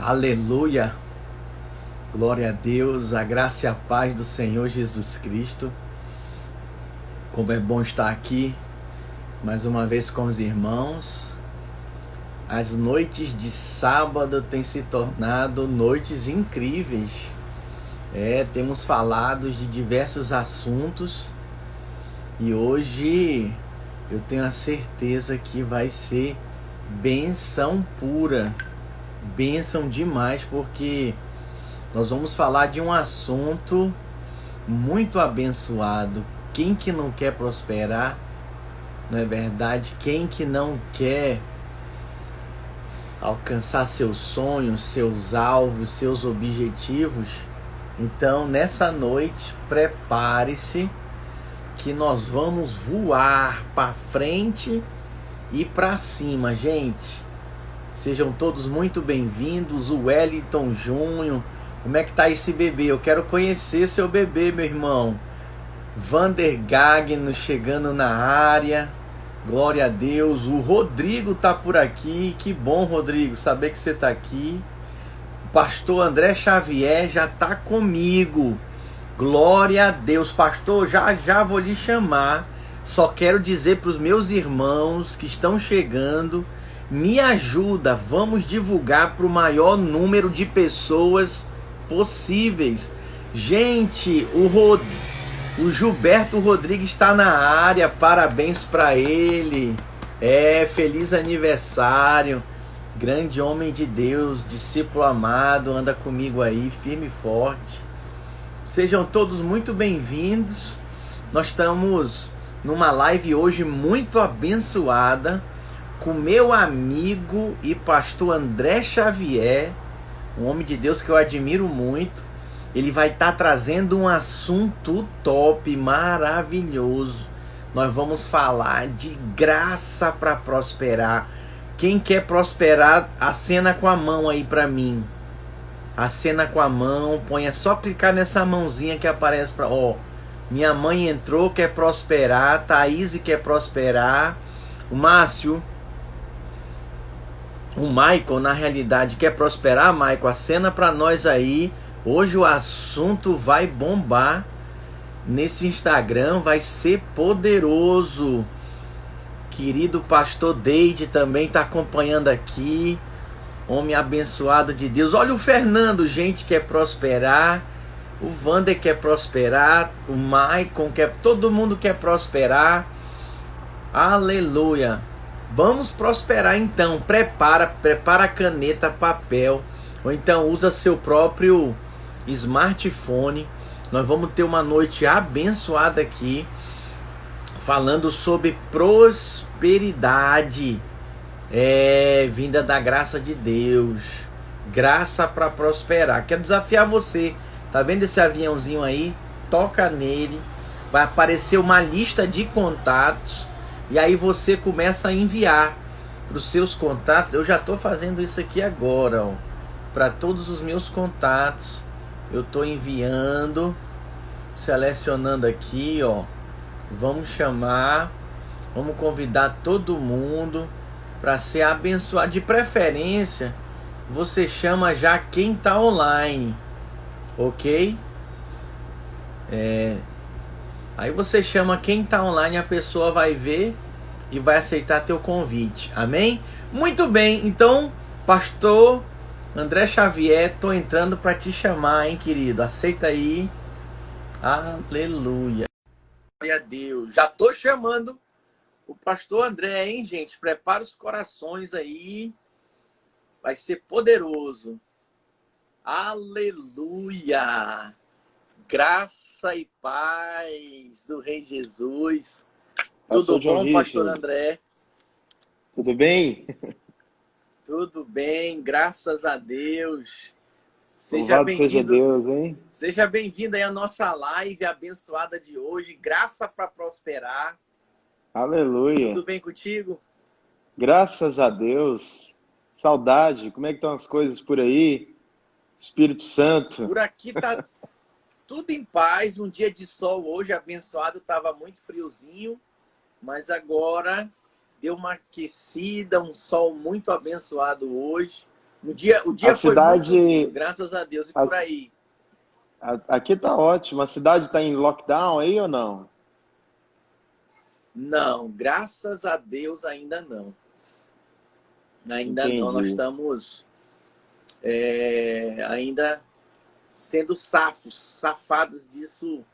Aleluia! Glória a Deus, a graça e a paz do Senhor Jesus Cristo. Como é bom estar aqui mais uma vez com os irmãos. As noites de sábado têm se tornado noites incríveis. Temos falado de diversos assuntos e hoje eu tenho a certeza que vai ser bênção pura. Bênção demais, porque nós vamos falar de um assunto muito abençoado. Quem que não quer prosperar? Não é verdade? Quem que não quer alcançar seus sonhos, seus alvos, seus objetivos? Então, nessa noite, prepare-se que nós vamos voar para frente e para cima, gente. Sejam todos muito bem-vindos. O Wellington Júnior, como é que tá esse bebê? Eu quero conhecer seu bebê, meu irmão. Vander Gagno chegando na área. Glória a Deus. O Rodrigo tá por aqui. Que bom, Rodrigo, saber que você tá aqui. O pastor André Xavier já tá comigo. Glória a Deus. Pastor, já vou lhe chamar. Só quero dizer para os meus irmãos que estão chegando, me ajuda, vamos divulgar para o maior número de pessoas possíveis. Gente, o Gilberto Rodrigues está na área, parabéns para ele. Feliz aniversário. Grande homem de Deus, discípulo amado, anda comigo aí, firme e forte. Sejam todos muito bem-vindos. Nós estamos numa live hoje muito abençoada com meu amigo e pastor André Xavier, um homem de Deus que eu admiro muito. Ele vai estar trazendo um assunto top, maravilhoso. Nós vamos falar de graça para prosperar. Quem quer prosperar, acena com a mão aí para mim. Acena com a mão, é só clicar nessa mãozinha que aparece para, minha mãe entrou, quer prosperar, Thaís quer prosperar, o Márcio, o Michael, na realidade, quer prosperar. Michael, acena para nós aí. Hoje o assunto vai bombar nesse Instagram, vai ser poderoso. Querido pastor Deide também está acompanhando aqui. Homem abençoado de Deus. Olha o Fernando, gente, quer prosperar. O Vander quer prosperar. O Maicon quer. Todo mundo quer prosperar. Aleluia. Vamos prosperar então. Prepara caneta, papel. Ou então usa seu próprio smartphone. Nós vamos ter uma noite abençoada aqui, falando sobre prosperidade. Vinda da graça de Deus. Graça para prosperar. Quero desafiar você. Tá vendo esse aviãozinho aí? Toca nele. Vai aparecer uma lista de contatos. E aí você começa a enviar para os seus contatos. Eu já estou fazendo isso aqui agora, para todos os meus contatos. Eu estou enviando, selecionando aqui, Vamos chamar, vamos convidar todo mundo para ser abençoado. De preferência, você chama já quem está online, ok? Aí você chama quem está online, a pessoa vai ver e vai aceitar teu convite. Amém? Muito bem, então, pastor André Xavier, tô entrando para te chamar, hein, querido? Aceita aí. Aleluia. Glória a Deus. Já tô chamando o pastor André, hein, gente? Prepara os corações aí. Vai ser poderoso. Aleluia. Graça e paz do Rei Jesus. Tudo bom, pastor André? Tudo bem? Tudo bem, graças a Deus. Louvado seja Deus, hein? Seja bem-vindo aí à nossa live abençoada de hoje. Graça para prosperar. Aleluia. Tudo bem contigo? Graças a Deus. Saudade. Como é que estão as coisas por aí? Espírito Santo. Por aqui tá tudo em paz. Um dia de sol hoje abençoado. Tava muito friozinho, mas agora deu uma aquecida, um sol muito abençoado hoje. O A dia foi muito lindo, cidade, graças a Deus, e a- por aí. aqui tá ótimo. A cidade está em lockdown aí ou não? Não, graças a Deus ainda não. Ainda não. Nós Entendi. estamos ainda sendo safados disso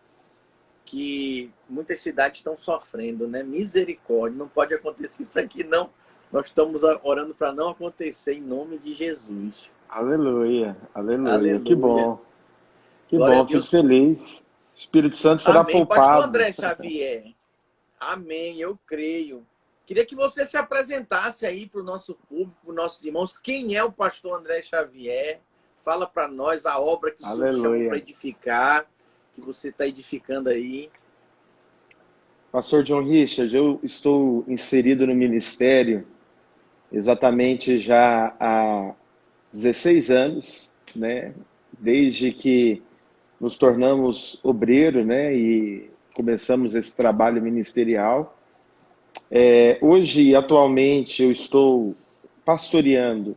que muitas cidades estão sofrendo, né? Misericórdia, não pode acontecer isso aqui, não. Nós estamos orando para não acontecer em nome de Jesus. Aleluia, aleluia. Que Aleluia. bom, que Glória a bom. Fico Deus. feliz. O Espírito Santo será Amém. Pastor poupado. André Xavier. Amém, eu creio. Queria que você se apresentasse aí para o nosso público, para os nossos irmãos. Quem é o pastor André Xavier? Fala para nós a obra que o Senhor te chamou para Aleluia. edificar, que você está edificando aí. Pastor John Richard, eu estou inserido no ministério exatamente já há 16 anos, né? Desde que nos tornamos obreiro, né? E começamos esse trabalho ministerial. Hoje, atualmente, eu estou pastoreando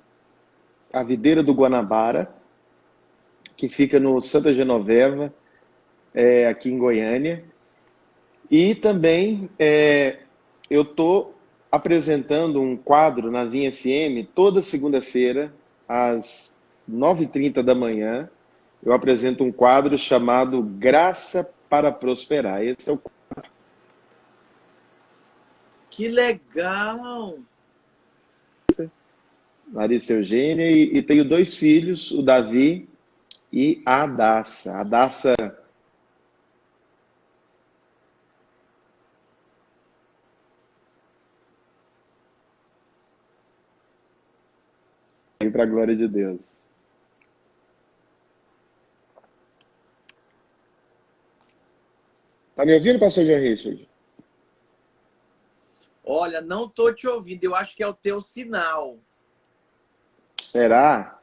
a Videira do Guanabara, que fica no Santa Genoveva, aqui em Goiânia. E também eu estou apresentando um quadro na Vinha FM toda segunda-feira, às 9h30 da manhã. Eu apresento um quadro chamado Graça para Prosperar. Esse é o Que legal! Larissa Eugênia e tenho 2 filhos, o Davi e a Adassa. A Adassa vem para a glória de Deus. Tá me ouvindo, pastor John Richard? Olha, não tô te ouvindo. Eu acho que é o teu sinal. Será?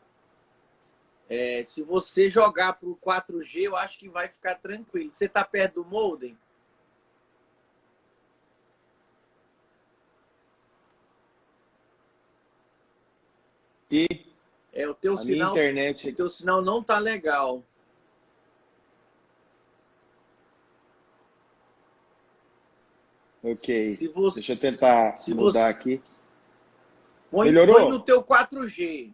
Se você jogar para o 4G, eu acho que vai ficar tranquilo. Você está perto do modem? E O teu a minha sinal, internet. o teu sinal não tá legal. Ok. Se você, Deixa eu tentar se mudar você aqui. põe no Melhorou? teu 4G.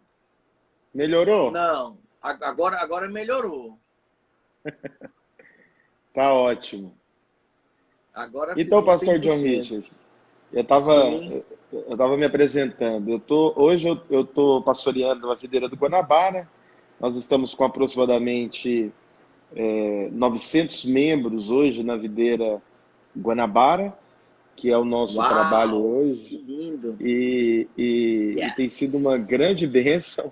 Melhorou? Não, agora melhorou. Tá ótimo. Agora Então, ficou pastor John Richard, 100%. eu estava Sim. eu tava me apresentando. Hoje eu estou pastoreando a Videira do Guanabara. Nós estamos com aproximadamente 900 membros hoje na Videira Guanabara, que é o nosso trabalho Uau, que hoje. lindo. E tem sido uma Yes. grande bênção.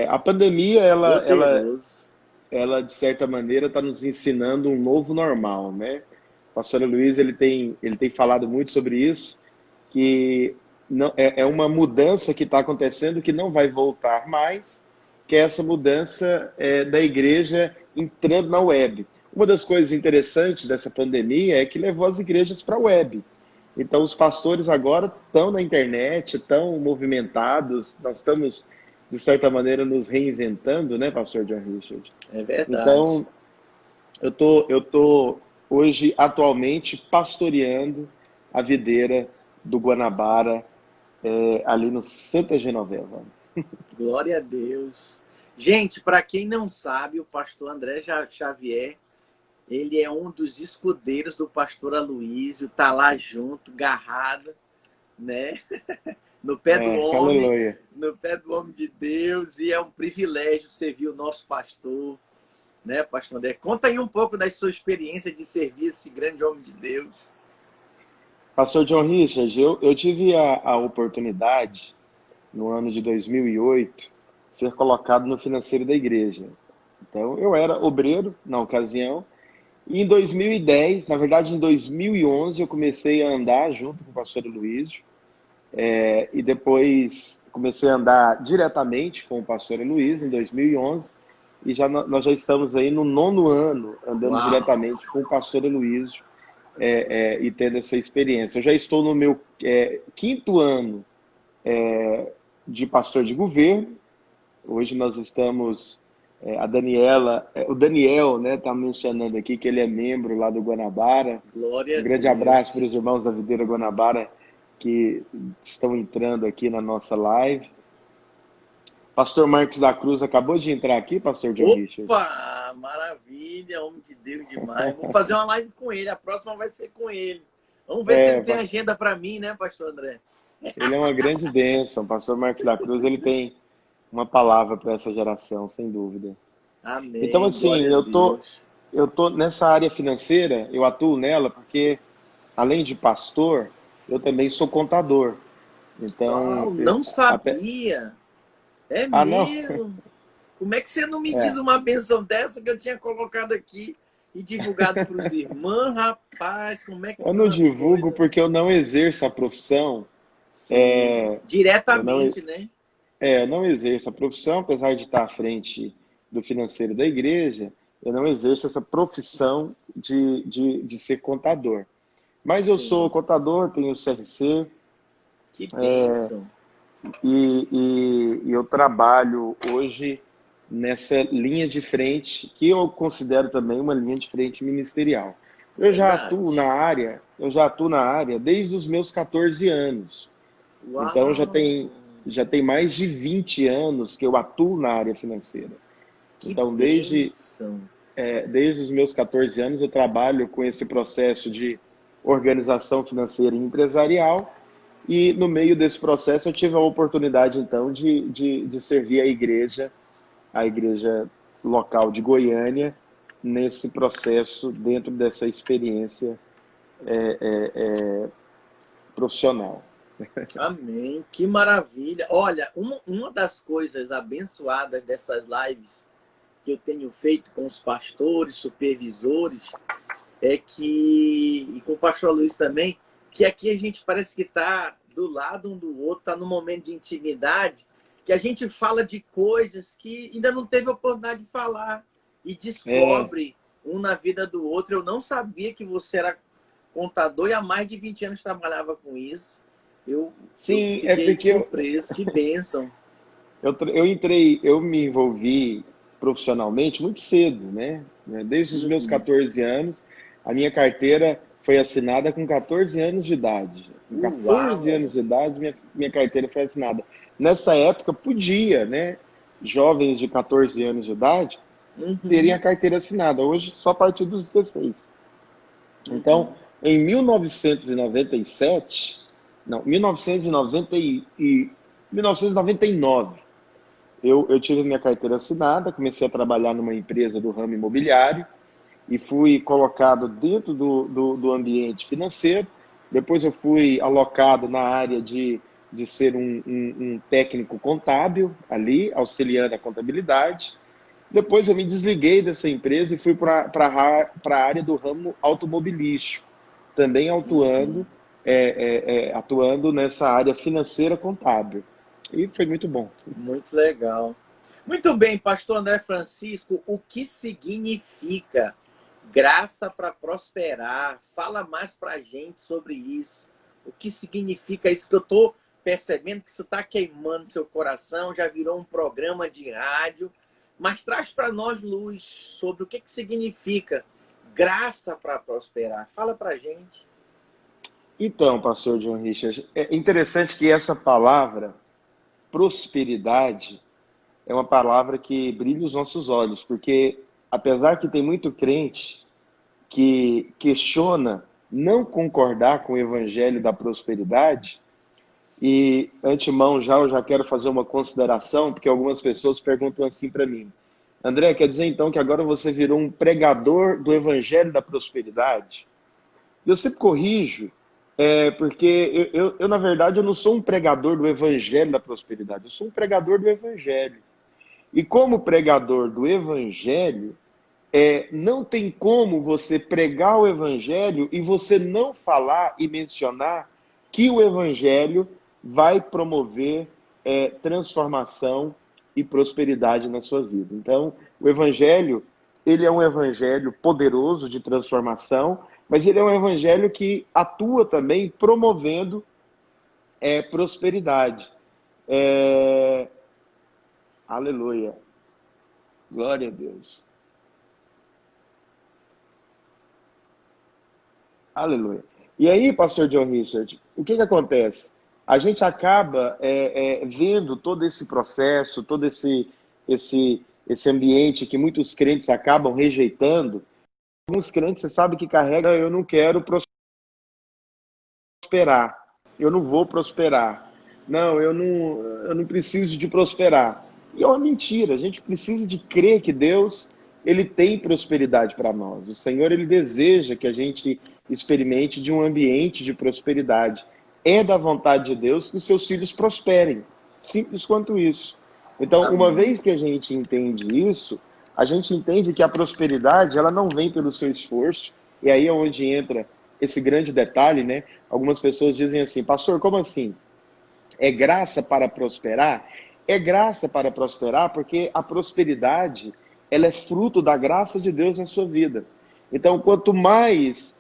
A pandemia, Poderoso. ela de certa maneira está nos ensinando um novo normal, né? O pastor Luiz ele tem falado muito sobre isso, que não, é uma mudança que está acontecendo que não vai voltar mais, que é essa mudança da igreja entrando na web. Uma das coisas interessantes dessa pandemia é que levou as igrejas para a web. Então, os pastores agora estão na internet, estão movimentados, nós estamos, de certa maneira, nos reinventando, né, pastor John Richard? É verdade. Então, eu tô hoje, atualmente, pastoreando a videira do Guanabara, ali no Santa Genoveva. Glória a Deus. Gente, para quem não sabe, o pastor André Xavier, ele é um dos escudeiros do pastor Aloysio, tá lá junto, garrado, né? No pé do homem, Aleluia. no pé do homem de Deus, e é um privilégio servir o nosso pastor, né, pastor André? Conta aí um pouco da sua experiência de servir esse grande homem de Deus. Pastor John Richard, eu tive a oportunidade, no ano de 2008, ser colocado no financeiro da igreja. Então, eu era obreiro na ocasião. E em 2010, na verdade em 2011, eu comecei a andar junto com o pastor Luiz. E depois comecei a andar diretamente com o pastor Luiz em 2011. E nós já estamos aí no 9º ano andando Uau! diretamente com o pastor Luiz e tendo essa experiência. Eu já estou no meu 5º ano de pastor de governo. Hoje nós estamos, a Daniela, o Daniel, né, está mencionando aqui que ele é membro lá do Guanabara. Glória Um a grande abraço para Deus. os irmãos da Videira Guanabara que estão entrando aqui na nossa live. Pastor Marcos da Cruz acabou de entrar aqui, Pastor John Richard. Opa, maravilha, homem de Deus demais. Vou fazer uma live com ele, a próxima vai ser com ele. Vamos ver se ele tem agenda para mim, né, pastor André? Ele é uma grande bênção. Pastor Marcos da Cruz, ele tem uma palavra para essa geração, sem dúvida. Amém. Então, assim, eu tô nessa área financeira, eu atuo nela porque, além de pastor, eu também sou contador. Então, não sabia. É mesmo? Não. Como é que você não me diz uma benção dessa que eu tinha colocado aqui e divulgado para os irmãos, rapaz? Como é que eu não divulgo porque eu não exerço a profissão. Diretamente, né? Eu não exerço a profissão, apesar de estar à frente do financeiro da igreja, eu não exerço essa profissão de ser contador. Mas eu sou contador, tenho CRC. Que bênção. E eu trabalho hoje nessa linha de frente, que eu considero também uma linha de frente ministerial. Eu já atuo na área desde os meus 14 anos. Uau. Então já tem mais de 20 anos que eu atuo na área financeira. Então desde os meus 14 anos eu trabalho com esse processo de organização financeira e empresarial. E no meio desse processo eu tive a oportunidade, então, de servir a igreja local de Goiânia, nesse processo, dentro dessa experiência profissional. Amém, que maravilha. Olha, uma das coisas abençoadas dessas lives que eu tenho feito com os pastores, supervisores, é que, e com o pastor Luiz também, que aqui a gente parece que está do lado um do outro, está num momento de intimidade, que a gente fala de coisas que ainda não teve oportunidade de falar e descobre um na vida do outro. Eu não sabia que você era contador e há mais de 20 anos trabalhava com isso. Eu fiquei surpreso, que bênção. Eu me envolvi profissionalmente muito cedo, né? Desde os meus 14 anos, a minha carteira foi assinada com 14 anos de idade. Com 14 anos de idade, minha carteira foi assinada. Nessa época, podia, né? Jovens de 14 anos de idade terem a carteira assinada. Hoje, só a partir dos 16. Então, em 1999, eu tive minha carteira assinada, comecei a trabalhar numa empresa do ramo imobiliário e fui colocado dentro do ambiente financeiro. Depois eu fui alocado na área de ser um técnico contábil ali, auxiliando a contabilidade. Depois eu me desliguei dessa empresa e fui para a área do ramo automobilístico, também atuando nessa área financeira contábil. E foi muito bom. Muito legal. Muito bem, pastor André Francisco, o que significa graça para prosperar? Fala mais para a gente sobre isso. O que significa isso? Que eu estou percebendo que isso está queimando seu coração, já virou um programa de rádio, mas traz para nós luz sobre o que significa graça para prosperar. Fala para a gente. Então, pastor John Richard, é interessante que essa palavra, prosperidade, é uma palavra que brilha os nossos olhos, porque apesar que tem muito crente que questiona não concordar com o evangelho da prosperidade, e antemão eu já quero fazer uma consideração, porque algumas pessoas perguntam assim para mim: André, quer dizer então que agora você virou um pregador do evangelho da prosperidade? Eu sempre corrijo, porque eu, na verdade, eu não sou um pregador do evangelho da prosperidade, eu sou um pregador do evangelho. E como pregador do evangelho, não tem como você pregar o evangelho e você não falar e mencionar que o evangelho vai promover transformação e prosperidade na sua vida. Então, o evangelho, ele é um evangelho poderoso de transformação, mas ele é um evangelho que atua também promovendo prosperidade. Aleluia. Glória a Deus. Aleluia. E aí, pastor John Richard, o que acontece? A gente acaba vendo todo esse processo, todo esse ambiente que muitos crentes acabam rejeitando. Alguns crentes, você sabe que carrega, eu não quero prosperar, eu não vou prosperar, não, eu não preciso de prosperar. E é uma mentira, a gente precisa de crer que Deus, Ele tem prosperidade para nós. O Senhor, Ele deseja que a gente experimente de um ambiente de prosperidade. É da vontade de Deus que os seus filhos prosperem, simples quanto isso. Então, uma Amém. vez que a gente entende isso, a gente entende que a prosperidade, ela não vem pelo seu esforço, e aí é onde entra esse grande detalhe, né? Algumas pessoas dizem assim, pastor, como assim? É graça para prosperar? É graça para prosperar porque a prosperidade, ela é fruto da graça de Deus na sua vida. Então, quanto mais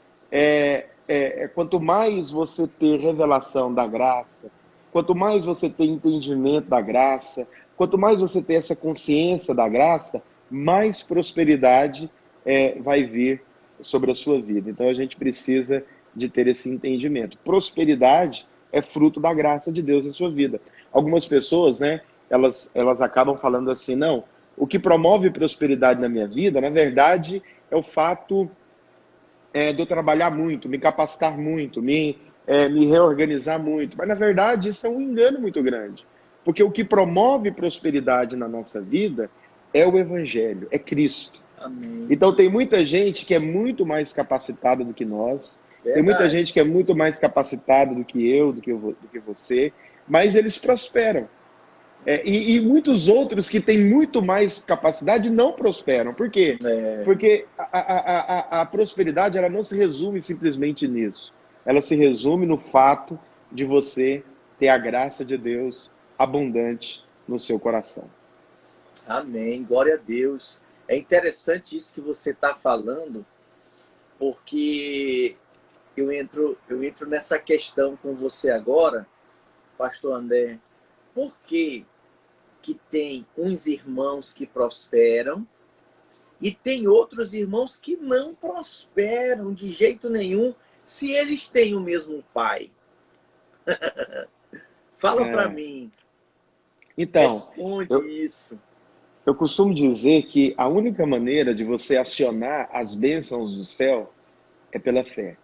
você ter revelação da graça, quanto mais você ter entendimento da graça, quanto mais você ter essa consciência da graça, mais prosperidade vai vir sobre a sua vida. Então a gente precisa de ter esse entendimento. Prosperidade é fruto da graça de Deus na sua vida. Algumas pessoas, né, elas acabam falando assim, não, o que promove prosperidade na minha vida, na verdade, é o fato de eu trabalhar muito, me capacitar muito, me reorganizar muito. Mas, na verdade, isso é um engano muito grande. Porque o que promove prosperidade na nossa vida é o Evangelho, é Cristo. Amém. Então, tem muita gente que é muito mais capacitada do que nós, Verdade. tem muita gente que é muito mais capacitada do que eu, do que você, mas eles prosperam. E muitos outros que têm muito mais capacidade não prosperam. Por quê? Porque a prosperidade, ela não se resume simplesmente nisso. Ela se resume no fato de você ter a graça de Deus abundante no seu coração. Amém. Glória a Deus. É interessante isso que você está falando, porque eu entro nessa questão com você agora, pastor André. Por que tem uns irmãos que prosperam e tem outros irmãos que não prosperam de jeito nenhum se eles têm o mesmo pai? Fala para mim. Então, responde isso. Eu costumo dizer que a única maneira de você acionar as bênçãos do céu é pela fé.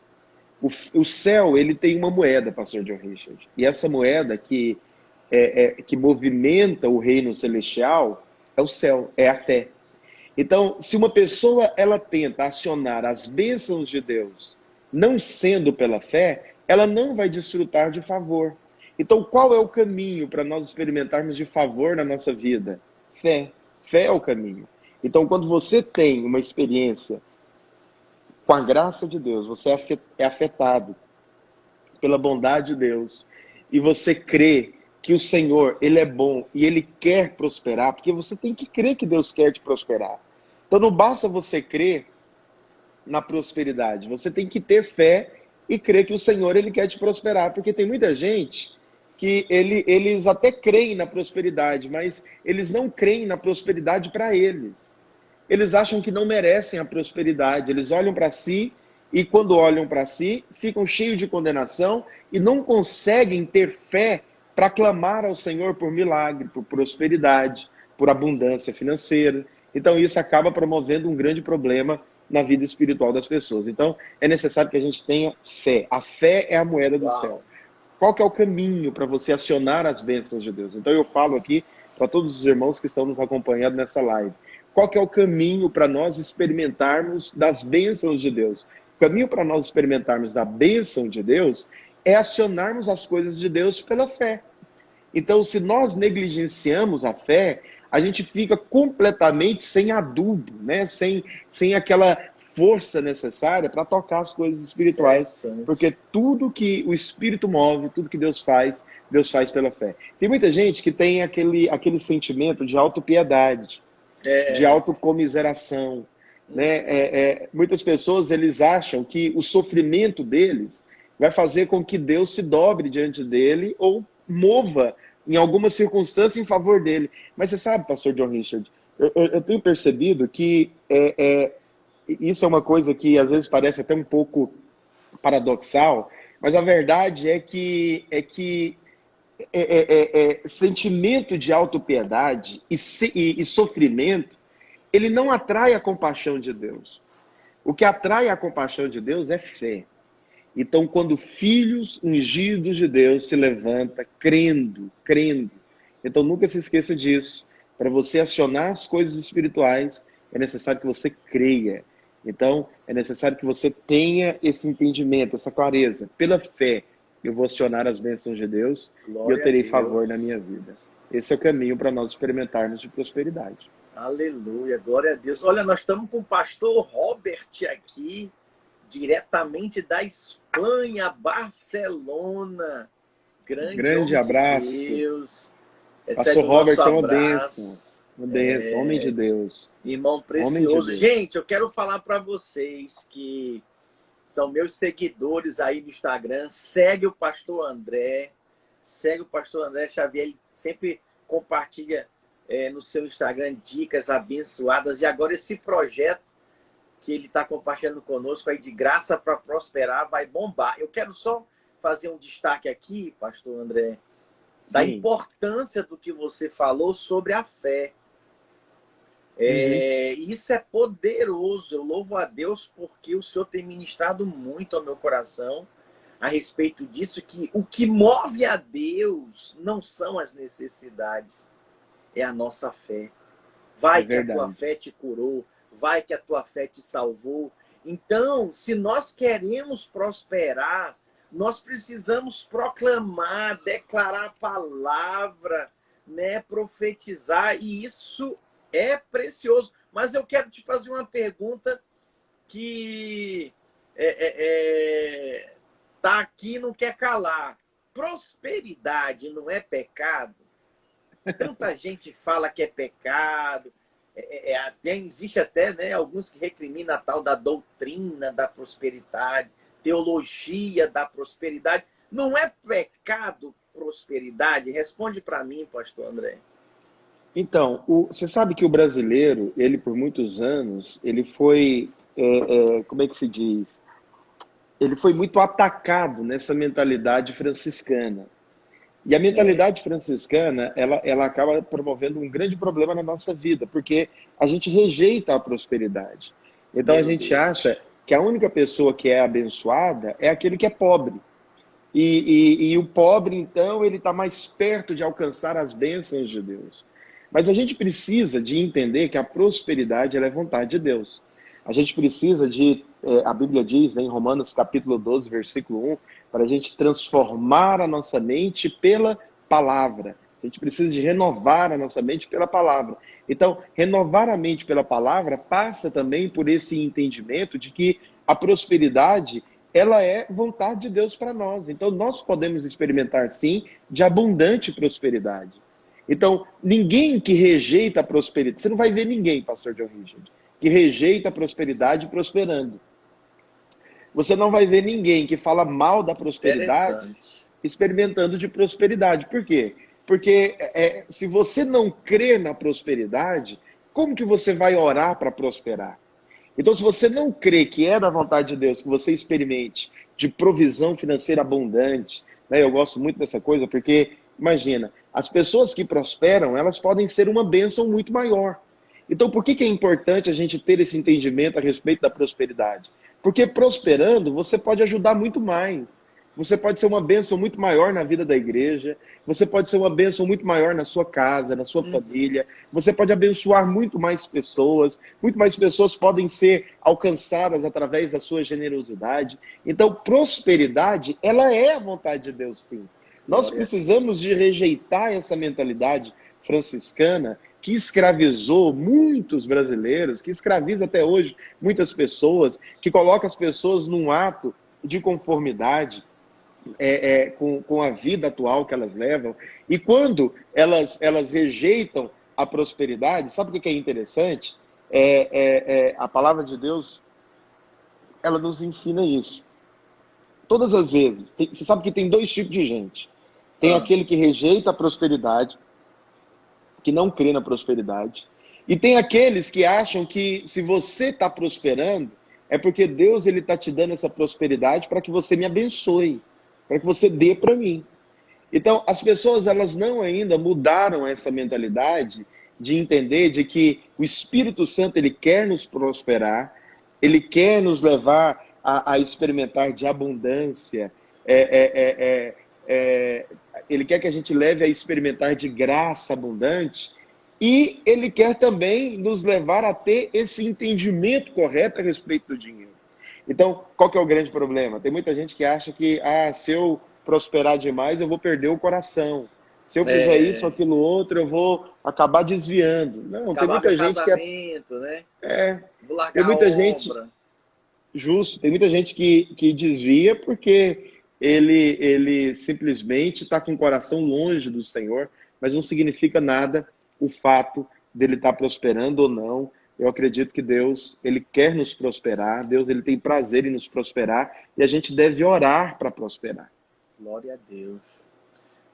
O céu, ele tem uma moeda, pastor John Richard, e essa moeda que movimenta o reino celestial é o céu, é a fé. Então, se uma pessoa ela tenta acionar as bênçãos de Deus, não sendo pela fé, ela não vai desfrutar de favor. Então, qual é o caminho para nós experimentarmos de favor na nossa vida? Fé. Fé é o caminho. Então, quando você tem uma experiência com a graça de Deus, você é afetado pela bondade de Deus, e você crê que o Senhor, Ele é bom e Ele quer prosperar, porque você tem que crer que Deus quer te prosperar. Então não basta você crer na prosperidade, você tem que ter fé e crer que o Senhor, Ele quer te prosperar, porque tem muita gente que eles até creem na prosperidade, mas eles não creem na prosperidade para eles. Eles acham que não merecem a prosperidade, eles olham para si e quando olham para si, ficam cheios de condenação e não conseguem ter fé para clamar ao Senhor por milagre, por prosperidade, por abundância financeira. Então isso acaba promovendo um grande problema na vida espiritual das pessoas. Então é necessário que a gente tenha fé. A fé é a moeda do céu. Qual que é o caminho para você acionar as bênçãos de Deus? Então eu falo aqui para todos os irmãos que estão nos acompanhando nessa live. Qual que é o caminho para nós experimentarmos das bênçãos de Deus? O caminho para nós experimentarmos da bênção de Deus é acionarmos as coisas de Deus pela fé. Então, se nós negligenciamos a fé, a gente fica completamente sem adubo, né? sem aquela força necessária para tocar as coisas espirituais. Porque tudo que o Espírito move, tudo que Deus faz pela fé. Tem muita gente que tem aquele sentimento de autopiedade, de autocomiseração. Né? Muitas pessoas eles acham que o sofrimento deles vai fazer com que Deus se dobre diante dele ou mova em alguma circunstância em favor dele. Mas você sabe, pastor John Richard, eu tenho percebido que isso é uma coisa que às vezes parece até um pouco paradoxal, mas a verdade é que sentimento de autopiedade e sofrimento, ele não atrai a compaixão de Deus. O que atrai a compaixão de Deus é fé. Então, quando filhos ungidos de Deus se levanta crendo, então nunca se esqueça disso. Para você acionar as coisas espirituais, é necessário que você creia. Então, é necessário que você tenha esse entendimento, essa clareza. Pela fé, eu vou acionar as bênçãos de Deus e eu terei favor na minha vida. Esse é o caminho para nós experimentarmos de prosperidade. Aleluia, glória a Deus. Olha, nós estamos com o pastor Robert aqui, diretamente da Espanha, Barcelona. Grande abraço. De Deus. Pastor Robert é uma bênção. Uma bênção, homem de Deus. Irmão precioso. Gente, eu quero falar para vocês que são meus seguidores aí no Instagram. Segue o pastor André. Segue o pastor André Xavier. Ele sempre compartilha no seu Instagram dicas abençoadas. E agora esse projeto que ele está compartilhando conosco aí de Graça para Prosperar vai bombar. Eu quero só fazer um destaque aqui, pastor André, da importância do que você falou sobre a fé. Isso é poderoso. Eu louvo a Deus porque o Senhor tem ministrado muito ao meu coração a respeito disso, que o que move a Deus não são as necessidades, é a nossa fé. Vai que a tua fé te curou, vai que a tua fé te salvou. Então, se nós queremos prosperar, nós precisamos proclamar, declarar a palavra, né, profetizar, e isso é precioso. Mas eu quero te fazer uma pergunta que tá aqui e não quer calar. Prosperidade não é pecado? Tanta gente fala que é pecado. Existe até, né, alguns que recriminam a tal da doutrina da prosperidade, teologia da prosperidade. Não é pecado prosperidade? Responde para mim, pastor André. Então, você sabe que o brasileiro, ele por muitos anos, ele foi, como é que se diz? Ele foi muito atacado nessa mentalidade franciscana. E a mentalidade franciscana, ela acaba promovendo um grande problema na nossa vida, porque a gente rejeita a prosperidade. Então a gente acha que a única pessoa que é abençoada é aquele que é pobre. E o pobre, então, ele está mais perto de alcançar as bênçãos de Deus. Mas a gente precisa de entender que a prosperidade ela é vontade de Deus. A gente precisa a Bíblia diz, né, em Romanos capítulo 12, versículo 1, para a gente transformar a nossa mente pela palavra. A gente precisa de renovar a nossa mente pela palavra. Então, renovar a mente pela palavra passa também por esse entendimento de que a prosperidade, ela é vontade de Deus para nós. Então, nós podemos experimentar, sim, de abundante prosperidade. Então, ninguém que rejeita a prosperidade, você não vai ver ninguém, pastor John Richard, que rejeita a prosperidade prosperando. Você não vai ver ninguém que fala mal da prosperidade experimentando de prosperidade. Por quê? Porque se você não crê na prosperidade, como que você vai orar para prosperar? Então, se você não crê que é da vontade de Deus que você experimente de provisão financeira abundante, né? Eu gosto muito dessa coisa porque, imagina, as pessoas que prosperam, elas podem ser uma bênção muito maior. Então, por que é importante a gente ter esse entendimento a respeito da prosperidade? Porque prosperando, você pode ajudar muito mais. Você pode ser uma bênção muito maior na vida da igreja. Você pode ser uma bênção muito maior na sua casa, na sua família. Você pode abençoar muito mais pessoas. Muito mais pessoas podem ser alcançadas através da sua generosidade. Então, prosperidade, ela é a vontade de Deus, sim. Nós precisamos de rejeitar essa mentalidade franciscana que escravizou muitos brasileiros, que escraviza até hoje muitas pessoas, que coloca as pessoas num ato de conformidade com a vida atual que elas levam. E quando elas rejeitam a prosperidade, sabe o que é interessante? A palavra de Deus, ela nos ensina isso. Todas as vezes, você sabe que tem dois tipos de gente. Tem aquele que rejeita a prosperidade, que não crê na prosperidade. E tem aqueles que acham que se você está prosperando, é porque Deus está te dando essa prosperidade para que você me abençoe, para que você dê para mim. Então, as pessoas elas não ainda mudaram essa mentalidade de entender de que o Espírito Santo ele quer nos prosperar, ele quer nos levar a experimentar de abundância, ele quer que a gente leve a experimentar de graça abundante, e ele quer também nos levar a ter esse entendimento correto a respeito do dinheiro. Então, qual que é o grande problema? Tem muita gente que acha que, se eu prosperar demais, eu vou perder o coração. Se eu fizer isso ou aquilo outro, eu vou acabar desviando. Não, tem muita gente casamento, né? Vou largar tem muita gente, justo, tem muita gente que desvia porque ele simplesmente está com o coração longe do Senhor, mas não significa nada o fato dele estar prosperando ou não. Eu acredito que Deus, ele quer nos prosperar, Deus ele tem prazer em nos prosperar, e a gente deve orar para prosperar. Glória a Deus.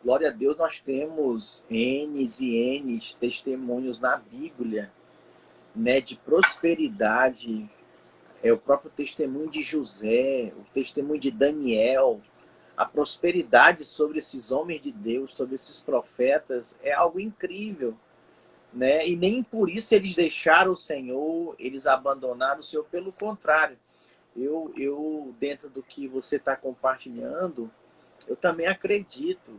Glória a Deus, nós temos N's e N's testemunhos na Bíblia, né, de prosperidade. O próprio testemunho de José, o testemunho de Daniel, a prosperidade sobre esses homens de Deus, sobre esses profetas, é algo incrível, né? E nem por isso eles deixaram o Senhor, eles abandonaram o Senhor, pelo contrário. Eu dentro do que você está compartilhando, eu também acredito.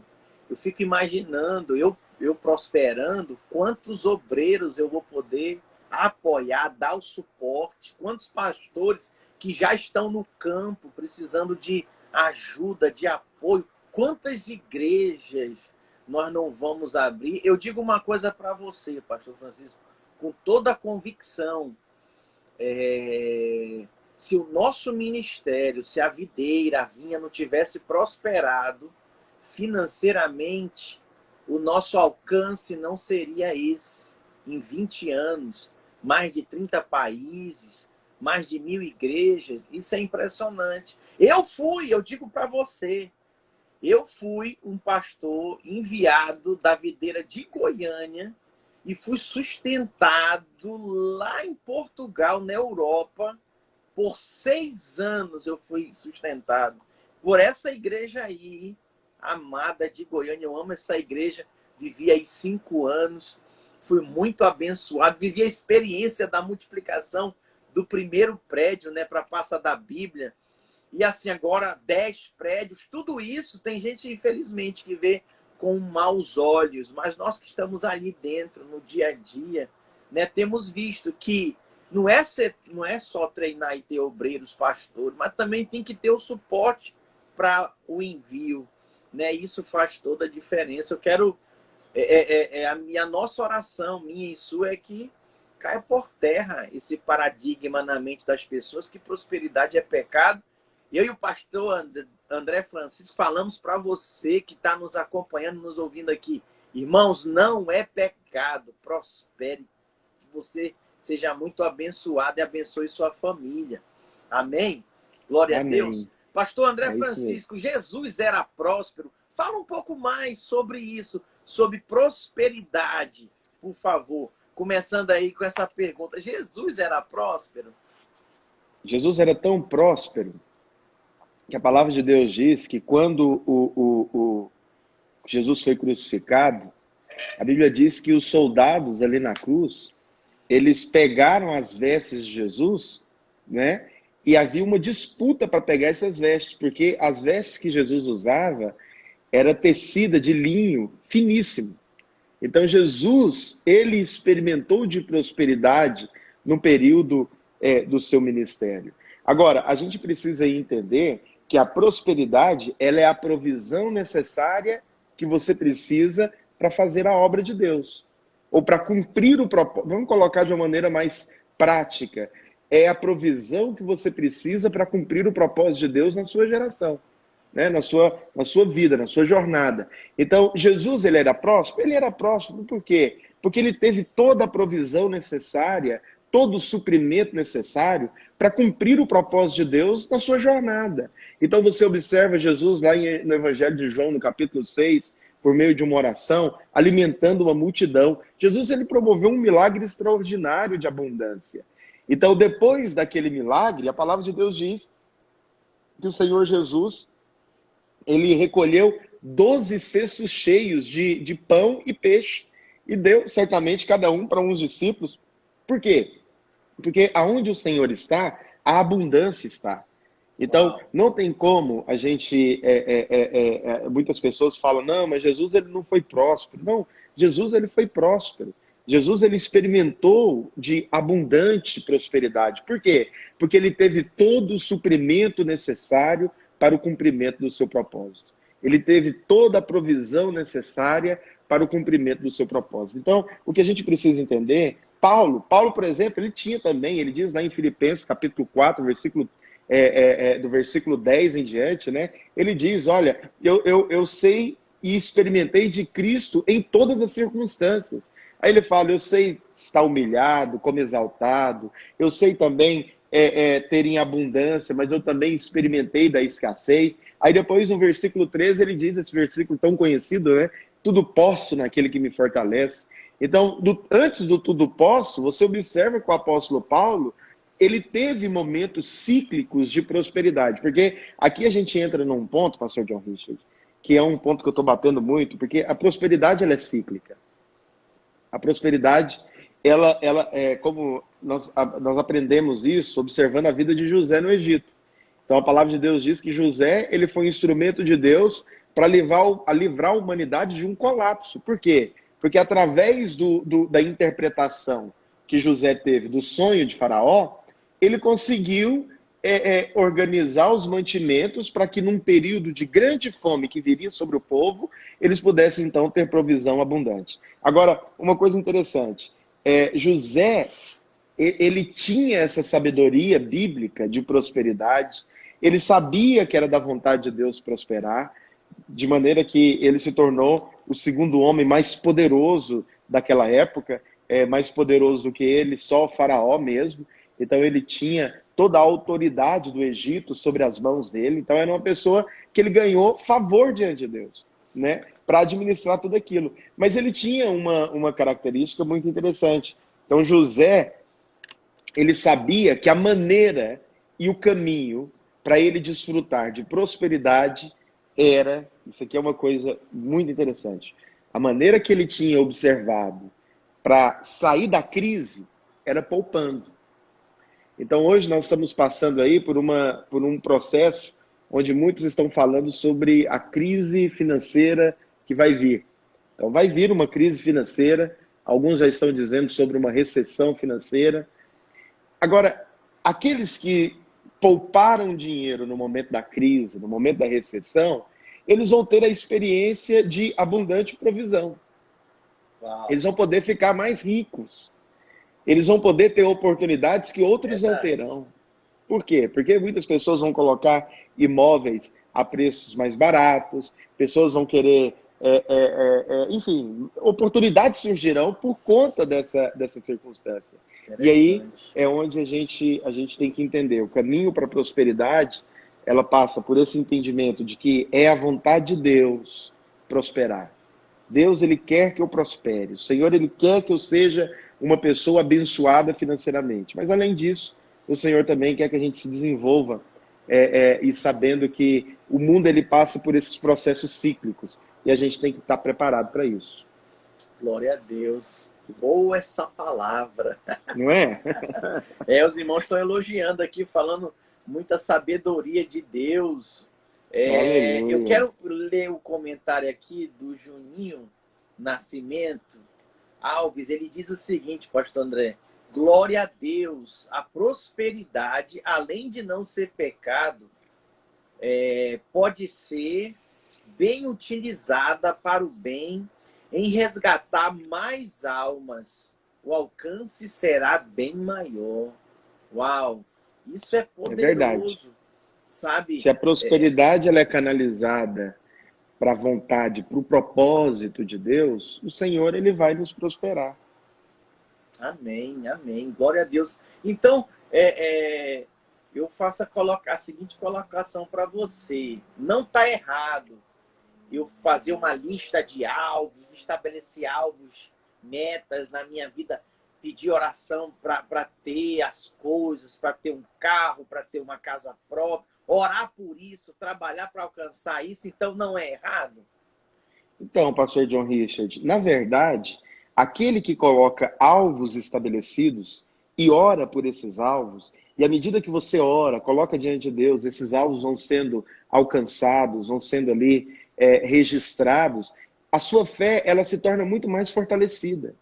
Eu fico imaginando, eu prosperando, quantos obreiros eu vou poder apoiar, dar o suporte, quantos pastores que já estão no campo precisando de ajuda, de apoio, quantas igrejas nós não vamos abrir. Eu digo uma coisa para você, pastor Francisco, com toda a convicção, se o nosso ministério, se a videira, a vinha não tivesse prosperado financeiramente, o nosso alcance não seria esse. Em 20 anos, mais de 30 países, mais de 1.000 igrejas, isso é impressionante. Eu digo para você, eu fui um pastor enviado da videira de Goiânia e fui sustentado lá em Portugal, na Europa. Por 6 anos eu fui sustentado por essa igreja aí, amada de Goiânia. Eu amo essa igreja, vivi aí 5 anos, fui muito abençoado, vivi a experiência da multiplicação do primeiro prédio, né, para a Praça da Bíblia. E assim, agora 10 prédios, tudo isso tem gente, infelizmente, que vê com maus olhos, mas nós que estamos ali dentro, no dia a dia, né, temos visto que não é só treinar e ter obreiros, pastores, mas também tem que ter o suporte para o envio, né? Isso faz toda a diferença. Eu quero, a nossa oração, minha e sua, é que caia por terra esse paradigma na mente das pessoas que prosperidade é pecado. Eu e o pastor André Francisco falamos para você que está nos acompanhando, nos ouvindo aqui. Irmãos, não é pecado, prospere, que você seja muito abençoado e abençoe sua família. Amém? Glória Amém. a Deus. Pastor André Francisco, Jesus era próspero. Fala um pouco mais sobre isso, sobre prosperidade, por favor. Começando aí com essa pergunta. Jesus era próspero? Jesus era tão próspero que a palavra de Deus diz que quando o Jesus foi crucificado, a Bíblia diz que os soldados ali na cruz, eles pegaram as vestes de Jesus, né? E havia uma disputa para pegar essas vestes, porque as vestes que Jesus usava era tecida de linho finíssimo. Então Jesus, ele experimentou de prosperidade no período do seu ministério. Agora, a gente precisa entender que a prosperidade, ela é a provisão necessária que você precisa para fazer a obra de Deus. Ou para cumprir o propósito. Vamos colocar de uma maneira mais prática. É a provisão que você precisa para cumprir o propósito de Deus na sua geração, né? na sua vida, na sua jornada. Então, Jesus, ele era próspero? Ele era próspero por quê? Porque ele teve toda a provisão necessária, todo o suprimento necessário para cumprir o propósito de Deus na sua jornada. Então você observa Jesus lá no Evangelho de João, no capítulo 6, por meio de uma oração, alimentando uma multidão. Jesus, ele promoveu um milagre extraordinário de abundância. Então, depois daquele milagre, a palavra de Deus diz que o Senhor Jesus, ele recolheu 12 cestos cheios de pão e peixe, e deu certamente cada um para uns discípulos. Por quê? Porque aonde o Senhor está, a abundância está. Então, não tem como a gente... muitas pessoas falam, não, mas Jesus ele não foi próspero. Não, Jesus ele foi próspero. Jesus ele experimentou de abundante prosperidade. Por quê? Porque ele teve todo o suprimento necessário para o cumprimento do seu propósito. Ele teve toda a provisão necessária para o cumprimento do seu propósito. Então, o que a gente precisa entender, Paulo, por exemplo, ele tinha também, ele diz lá em Filipenses, capítulo 4, do versículo 10 em diante, né? Ele diz, olha, eu sei e experimentei de Cristo em todas as circunstâncias. Aí ele fala, eu sei estar humilhado, como exaltado, eu sei também ter em abundância, mas eu também experimentei da escassez. Aí depois no versículo 13 ele diz, esse versículo tão conhecido, né? Tudo posso naquele que me fortalece. Então, antes do tudo posso, você observa que o apóstolo Paulo, ele teve momentos cíclicos de prosperidade. Porque aqui a gente entra num ponto, pastor John Richard, que é um ponto que eu estou batendo muito, porque a prosperidade ela é cíclica. A prosperidade, ela é como nós aprendemos isso observando a vida de José no Egito. Então a palavra de Deus diz que José ele foi um instrumento de Deus para livrar a humanidade de um colapso. Por quê? Porque através da interpretação que José teve do sonho de Faraó, ele conseguiu organizar os mantimentos para que num período de grande fome que viria sobre o povo, eles pudessem então ter provisão abundante. Agora, uma coisa interessante, José, ele tinha essa sabedoria bíblica de prosperidade, ele sabia que era da vontade de Deus prosperar, de maneira que ele se tornou o segundo homem mais poderoso daquela época, mais poderoso do que ele, só o faraó mesmo. Então ele tinha toda a autoridade do Egito sobre as mãos dele. Então era uma pessoa que ele ganhou favor diante de Deus, né, para administrar tudo aquilo. Mas ele tinha uma característica muito interessante. Então José, ele sabia que a maneira e o caminho para ele desfrutar de prosperidade era, isso aqui é uma coisa muito interessante, a maneira que ele tinha observado para sair da crise era poupando. Então hoje nós estamos passando aí por um processo onde muitos estão falando sobre a crise financeira que vai vir. Então vai vir uma crise financeira, alguns já estão dizendo sobre uma recessão financeira. Agora, aqueles que pouparam dinheiro no momento da crise, no momento da recessão, eles vão ter a experiência de abundante provisão. Uau. Eles vão poder ficar mais ricos. Eles vão poder ter oportunidades que outros não terão. Por quê? Porque muitas pessoas vão colocar imóveis a preços mais baratos, pessoas vão querer, enfim, oportunidades surgirão por conta dessa circunstância. E aí é onde a gente tem que entender. O caminho para a prosperidade, ela passa por esse entendimento de que é a vontade de Deus prosperar. Deus, ele quer que eu prospere. O Senhor, ele quer que eu seja uma pessoa abençoada financeiramente. Mas, além disso, o Senhor também quer que a gente se desenvolva e sabendo que o mundo, ele passa por esses processos cíclicos. E a gente tem que estar preparado para isso. Glória a Deus. Boa essa palavra. Não é? Os irmãos estão elogiando aqui, falando muita sabedoria de Deus. Eu quero ler o comentário aqui do Juninho Nascimento Alves. Ele diz o seguinte, pastor André: glória a Deus, a prosperidade, além de não ser pecado, pode ser bem utilizada para o bem, em resgatar mais almas. O alcance será bem maior. Uau! Isso é poderoso. É verdade. Sabe? Se a prosperidade ela é canalizada para a vontade, para o propósito de Deus, o Senhor, ele vai nos prosperar. Amém, amém. Glória a Deus. Então, eu faço a seguinte colocação para você. Não está errado eu fazer uma lista de alvos, estabelecer alvos, metas na minha vida, pedir oração para ter as coisas, para ter um carro, para ter uma casa própria, orar por isso, trabalhar para alcançar isso, então não é errado? Então, pastor John Richard, na verdade, aquele que coloca alvos estabelecidos e ora por esses alvos, e à medida que você ora, coloca diante de Deus, esses alvos vão sendo alcançados, vão sendo ali registrados, a sua fé ela se torna muito mais fortalecida,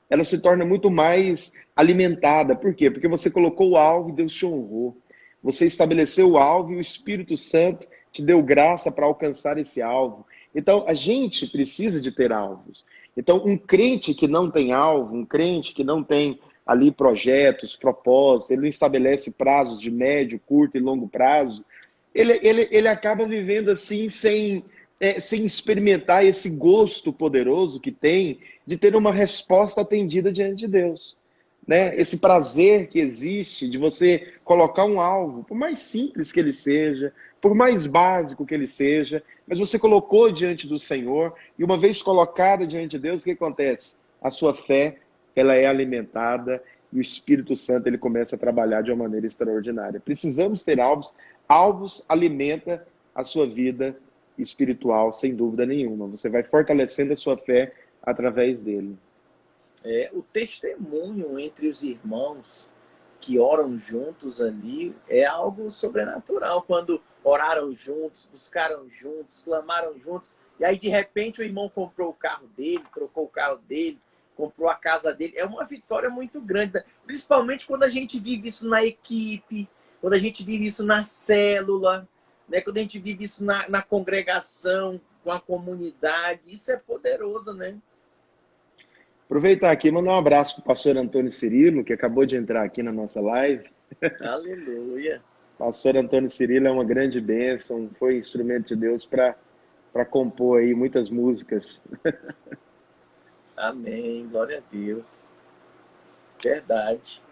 ela se torna muito mais alimentada. Por quê? Porque você colocou o alvo e Deus te honrou. Você estabeleceu o alvo e o Espírito Santo te deu graça para alcançar esse alvo. Então, a gente precisa de ter alvos. Então, um crente que não tem alvo, um crente que não tem ali projetos, propósitos, ele não estabelece prazos de médio, curto e longo prazo, ele acaba vivendo assim sem experimentar esse gosto poderoso que tem de ter uma resposta atendida diante de Deus. Né? Esse prazer que existe de você colocar um alvo, por mais simples que ele seja, por mais básico que ele seja, mas você colocou diante do Senhor, e uma vez colocada diante de Deus, o que acontece? A sua fé, ela é alimentada, e o Espírito Santo ele começa a trabalhar de uma maneira extraordinária. Precisamos ter alvos. Alvos alimenta a sua vida espiritual, sem dúvida nenhuma. Você vai fortalecendo a sua fé através dele. O testemunho entre os irmãos que oram juntos ali é algo sobrenatural. Quando oraram juntos, buscaram juntos, clamaram juntos, e aí de repente o irmão comprou o carro dele, trocou o carro dele, comprou a casa dele. É uma vitória muito grande, principalmente quando a gente vive isso na equipe, quando a gente vive isso na célula, né? Quando a gente vive isso na congregação, com a comunidade. Isso é poderoso, né? Aproveitar aqui e mandar um abraço para o pastor Antônio Cirilo, que acabou de entrar aqui na nossa live. Aleluia. Pastor Antônio Cirilo é uma grande bênção, foi instrumento de Deus para compor aí muitas músicas. Amém, glória a Deus. Verdade.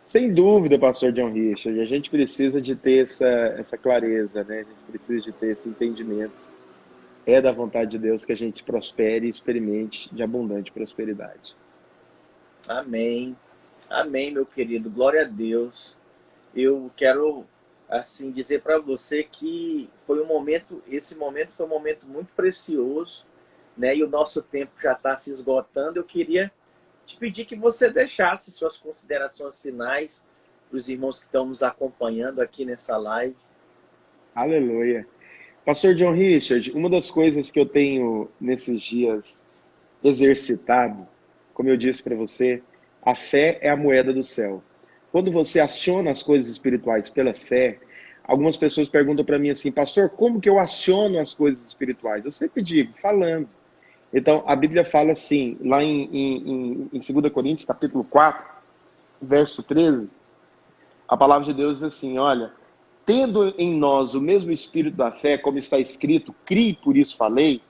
Sem dúvida, pastor John Richard, a gente precisa de ter essa clareza, né? A gente precisa de ter esse entendimento. É da vontade de Deus que a gente prospere e experimente de abundante prosperidade. Amém. Amém, meu querido. Glória a Deus. Eu quero assim dizer para você que esse momento foi um momento muito precioso, né? E o nosso tempo já está se esgotando. Eu queria te pedir que você deixasse suas considerações finais para os irmãos que estão nos acompanhando aqui nessa live. Aleluia. Pastor John Richard, uma das coisas que eu tenho nesses dias exercitado, como eu disse para você, a fé é a moeda do céu. Quando você aciona as coisas espirituais pela fé, algumas pessoas perguntam para mim assim, pastor, como que eu aciono as coisas espirituais? Eu sempre digo, falando. Então, a Bíblia fala assim, lá em 2 Coríntios, capítulo 4, verso 13, a palavra de Deus diz assim, olha, tendo em nós o mesmo espírito da fé, como está escrito, criei, por isso falei,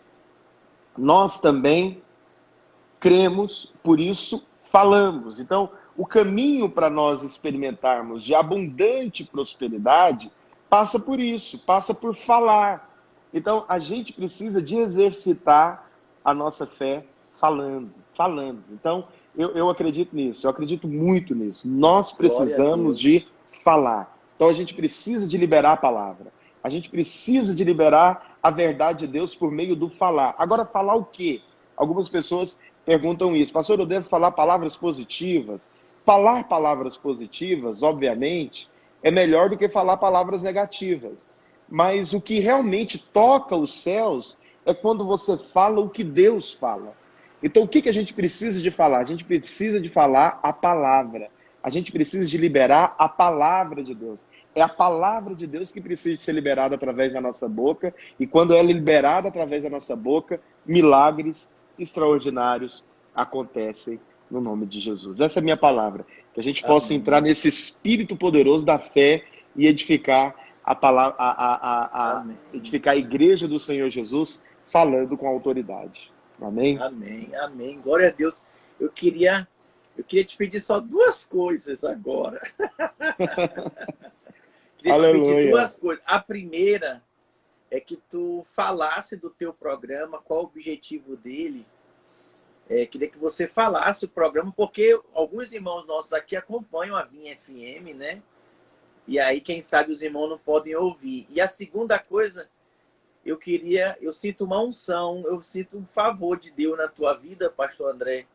nós também cremos, por isso falamos. Então, o caminho para nós experimentarmos de abundante prosperidade passa por isso, passa por falar. Então, a gente precisa de exercitar a nossa fé falando. Então, eu acredito nisso, eu acredito muito nisso. Nós precisamos de falar. Então, a gente precisa de liberar a palavra. A gente precisa de liberar a verdade de Deus por meio do falar. Agora, falar o quê? Algumas pessoas perguntam isso. Pastor, eu devo falar palavras positivas? Falar palavras positivas, obviamente, é melhor do que falar palavras negativas. Mas o que realmente toca os céus é quando você fala o que Deus fala. Então, o que a gente precisa de falar? A gente precisa de falar a palavra. A gente precisa de liberar a palavra de Deus. É a palavra de Deus que precisa ser liberada através da nossa boca. E quando ela é liberada através da nossa boca, milagres extraordinários acontecem no nome de Jesus. Essa é a minha palavra. Que a gente possa entrar nesse espírito poderoso da fé e edificar a palavra, edificar a igreja do Senhor Jesus falando com autoridade. Amém? Amém, amém. Glória a Deus. Eu queria Eu queria te pedir só duas coisas agora. Queria te pedir Aleluia. duas coisas. A primeira é que tu falasse do teu programa, qual o objetivo dele. Queria que você falasse o programa, porque alguns irmãos nossos aqui acompanham a Vinha FM, né? E aí, quem sabe, os irmãos não podem ouvir. E a segunda coisa, eu sinto uma unção, eu sinto um favor de Deus na tua vida, pastor André,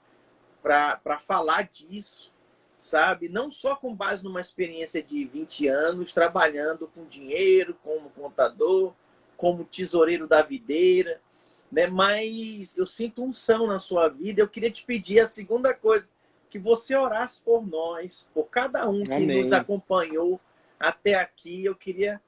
para falar disso, sabe? Não só com base numa experiência de 20 anos, trabalhando com dinheiro, como contador, como tesoureiro da videira, né? Mas eu sinto unção na sua vida. Eu queria te pedir a segunda coisa, que você orasse por nós, por cada um que nos Amém. acompanhou até aqui. Eu queria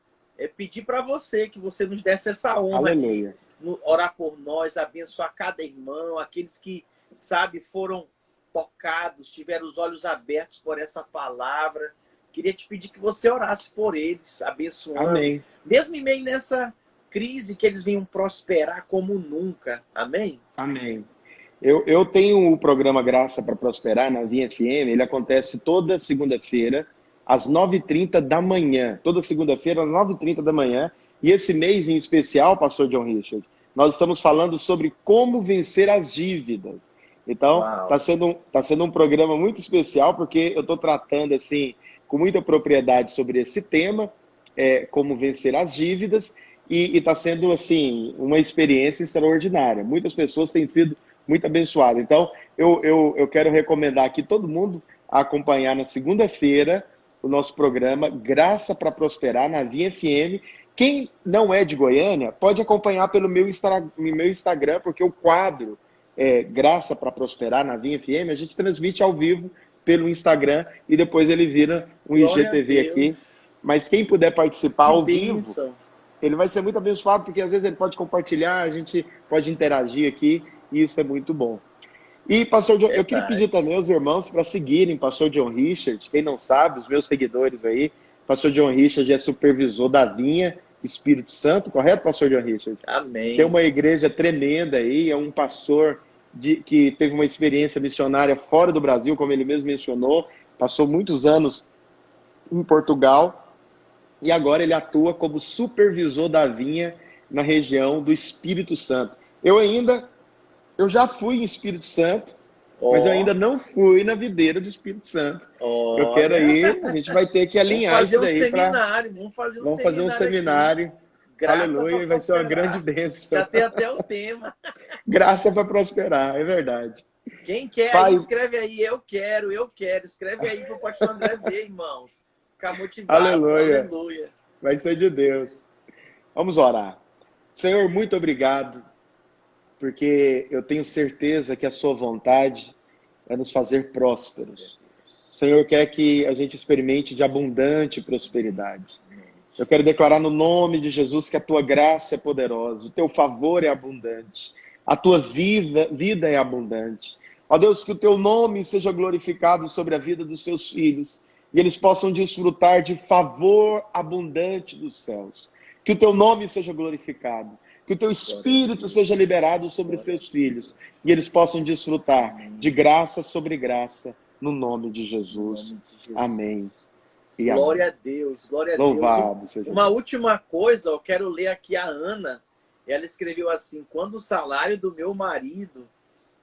pedir para você que você nos desse essa honra de Aleluia. orar por nós, abençoar cada irmão, aqueles que, sabe, foram tocados, tiveram os olhos abertos por essa palavra. Queria te pedir que você orasse por eles, abençoando, Amém. mesmo em meio nessa crise, que eles venham prosperar como nunca. Amém? Amém. Eu tenho o programa Graça para Prosperar na Vinha FM. Ele acontece toda segunda-feira, às 9h30 da manhã. Toda segunda-feira, às 9h30 da manhã. E esse mês em especial, pastor John Richard, nós estamos falando sobre como vencer as dívidas. Então, Uau. tá sendo um programa muito especial, porque eu estou tratando assim com muita propriedade sobre esse tema, como vencer as dívidas, e está sendo assim uma experiência extraordinária. Muitas pessoas têm sido muito abençoadas. Então, eu quero recomendar aqui todo mundo a acompanhar na segunda-feira o nosso programa Graça para Prosperar na Vinha FM. Quem não é de Goiânia pode acompanhar pelo meu Instagram, porque o quadro Graça para Prosperar na Vinha FM, a gente transmite ao vivo pelo Instagram e depois ele vira um Glória a IGTV Deus. aqui. Mas quem puder participar Que ao bênção. vivo, ele vai ser muito abençoado, porque às vezes ele pode compartilhar, a gente pode interagir aqui, e isso é muito bom. E, pastor John, eu queria pedir também aos irmãos para seguirem pastor John Richard. Quem não sabe, os meus seguidores aí, pastor John Richard é supervisor da Vinha Espírito Santo, correto, pastor John Richard? Amém. Tem uma igreja tremenda aí, é um pastor que teve uma experiência missionária fora do Brasil, como ele mesmo mencionou, passou muitos anos em Portugal, e agora ele atua como supervisor da Vinha na região do Espírito Santo. Eu já fui em Espírito Santo, mas eu ainda não fui na videira do Espírito Santo. Eu quero ir, a gente vai ter que alinhar isso daí. Vamos fazer um seminário. Aleluia, vai ser uma grande bênção. Já tem até o tema. Graça para prosperar, é verdade. Quem quer, Pai, escreve aí, eu quero. Escreve aí para o pastor André ver, irmãos. Ficar motivado. Aleluia. Vai ser de Deus. Vamos orar. Senhor, muito obrigado, porque eu tenho certeza que a sua vontade é nos fazer prósperos. O Senhor quer que a gente experimente de abundante prosperidade. Eu quero declarar no nome de Jesus que a tua graça é poderosa, o teu favor é abundante, a tua vida é abundante. Ó Deus, que o teu nome seja glorificado sobre a vida dos teus filhos e eles possam desfrutar de favor abundante dos céus. Que o teu nome seja glorificado. Que o teu Espírito seja liberado sobre os teus filhos e eles possam desfrutar de graça sobre graça, no nome de Jesus. Amém. E glória a Deus, glória a Deus. Louvado seja Uma última coisa, eu quero ler aqui a Ana. Ela escreveu assim: quando o salário do meu marido,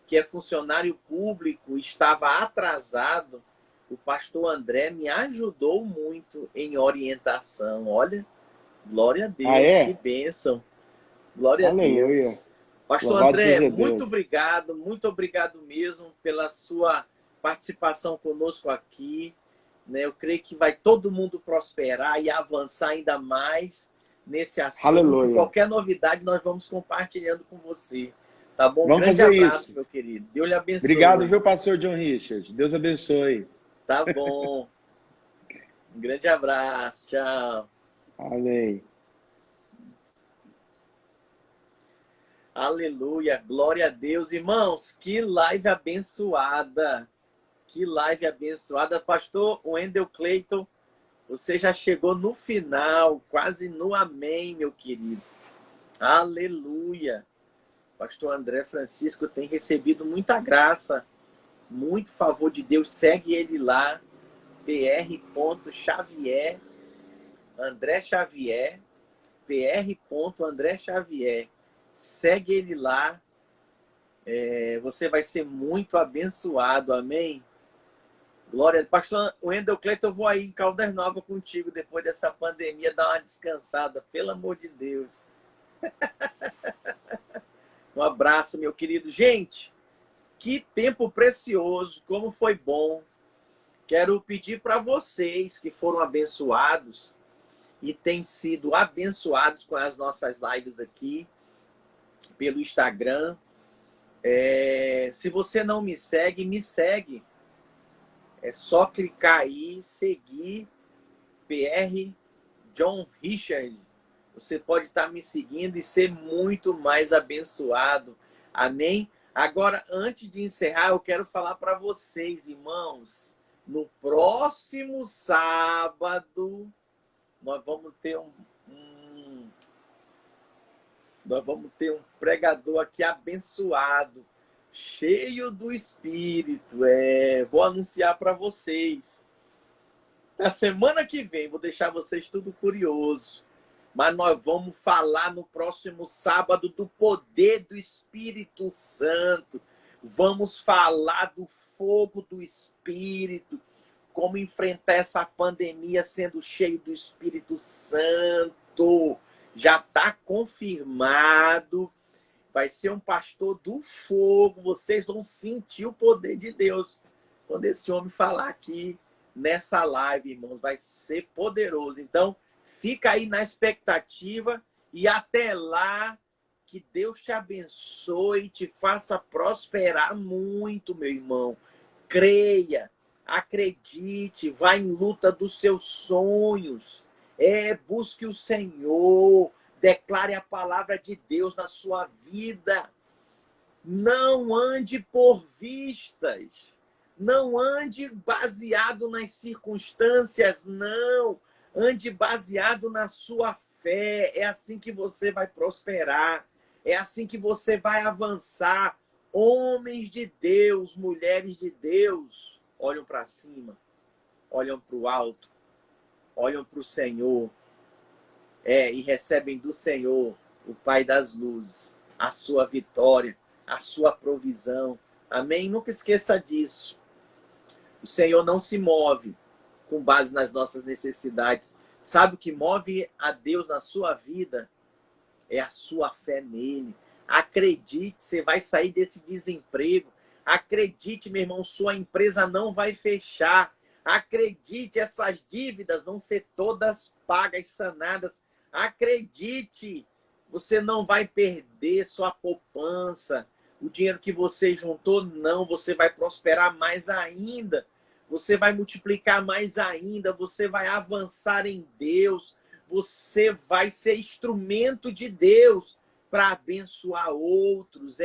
que é funcionário público, estava atrasado, o pastor André me ajudou muito em orientação. Olha, glória a Deus, que bênção. Glória Aleluia. a Deus. Pastor Louvado André, muito obrigado mesmo pela sua participação conosco aqui. Né? Eu creio que vai todo mundo prosperar e avançar ainda mais nesse assunto. Aleluia. Qualquer novidade nós vamos compartilhando com você. Tá bom? Vamos grande fazer abraço, isso. Meu querido. Deus lhe abençoe. Obrigado, viu, pastor John Richard? Deus abençoe. Tá bom. Um grande abraço. Tchau. Amém. Aleluia. Glória a Deus. Irmãos, que live abençoada. Que live abençoada. Pastor Wendel Clayton, você já chegou no final, quase no amém, meu querido. Aleluia. Pastor André Francisco tem recebido muita graça muito favor de Deus. Segue ele lá, pr.xavier, André Xavier, pr.André Xavier. Segue ele lá. Você vai ser muito abençoado, amém? Glória. Pastor Wendel Cleiton, eu vou aí em Caldas Novas contigo depois dessa pandemia, dar uma descansada, pelo amor de Deus. Um abraço, meu querido. Gente, que tempo precioso, como foi bom. Quero pedir para vocês que foram abençoados e têm sido abençoados com as nossas lives aqui pelo Instagram. Se você não me segue, me segue. É só clicar aí, seguir PR John Richard. Você pode estar me seguindo e ser muito mais abençoado. Amém? Agora, antes de encerrar, eu quero falar para vocês, irmãos, no próximo sábado, nós vamos ter um pregador aqui abençoado, cheio do Espírito. Vou anunciar para vocês. Na semana que vem, vou deixar vocês tudo curioso. Mas nós vamos falar no próximo sábado do poder do Espírito Santo. Vamos falar do fogo do Espírito. Como enfrentar essa pandemia sendo cheio do Espírito Santo. Já está confirmado. Vai ser um pastor do fogo. Vocês vão sentir o poder de Deus quando esse homem falar aqui nessa live, irmãos. Vai ser poderoso. Então, fica aí na expectativa e até lá, que Deus te abençoe e te faça prosperar muito, meu irmão. Creia, acredite, vá em luta dos seus sonhos. Busque o Senhor, declare a palavra de Deus na sua vida. Não ande por vistas, não ande baseado nas circunstâncias, não. Ande baseado na sua fé. É assim que você vai prosperar. É assim que você vai avançar. Homens de Deus, mulheres de Deus, olham para cima, olham para o alto, olham para o Senhor. E recebem do Senhor, o Pai das luzes, a sua vitória, a sua provisão. Amém? Nunca esqueça disso. O Senhor não se move com base nas nossas necessidades. Sabe o que move a Deus na sua vida? É a sua fé nele. Acredite, você vai sair desse desemprego. Acredite, meu irmão, sua empresa não vai fechar. Acredite, essas dívidas vão ser todas pagas, sanadas. Acredite, você não vai perder sua poupança. O dinheiro que você juntou, não. Você vai prosperar mais ainda. Você vai multiplicar mais ainda, você vai avançar em Deus, você vai ser instrumento de Deus para abençoar outros.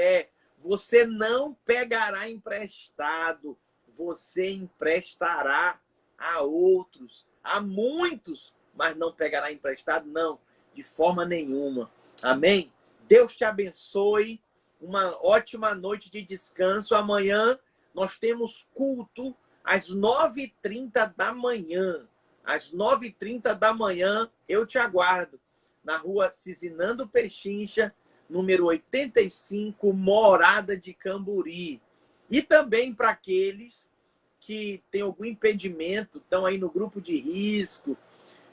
Você não pegará emprestado, você emprestará a outros, a muitos, mas não pegará emprestado, não, de forma nenhuma. Amém? Deus te abençoe, uma ótima noite de descanso. Amanhã nós temos culto às 9h30 da manhã. Às 9h30 da manhã, eu te aguardo. Na rua Cizinando Pechincha, número 85, Morada de Camburi. E também para aqueles que têm algum impedimento, estão aí no grupo de risco,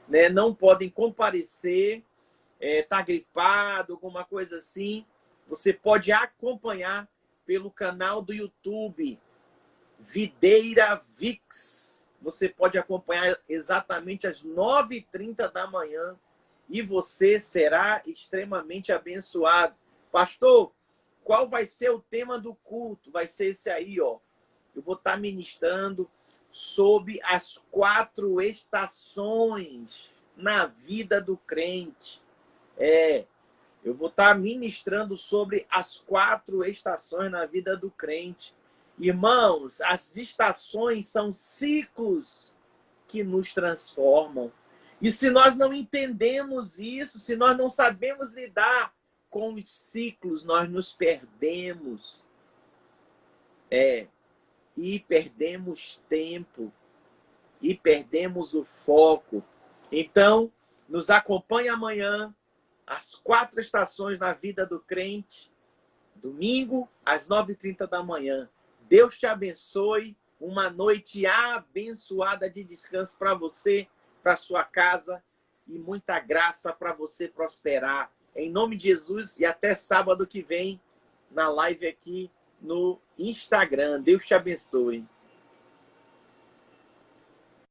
né, não podem comparecer, tá gripado, alguma coisa assim, você pode acompanhar pelo canal do YouTube Videira Vix. Você pode acompanhar exatamente às 9h30 da manhã e você será extremamente abençoado. Pastor, qual vai ser o tema do culto? Vai ser esse aí, ó. Eu vou estar ministrando sobre as 4 estações na vida do crente. Eu vou estar ministrando sobre as 4 estações na vida do crente. Irmãos, as estações são ciclos que nos transformam. E se nós não entendemos isso, se nós não sabemos lidar com os ciclos, nós nos perdemos. e perdemos tempo e perdemos o foco. Então, nos acompanhe amanhã, às 4 estações na vida do crente, domingo, às 9h30 da manhã. Deus te abençoe, uma noite abençoada de descanso para você, para sua casa, e muita graça para você prosperar. Em nome de Jesus, e até sábado que vem, na live aqui no Instagram. Deus te abençoe.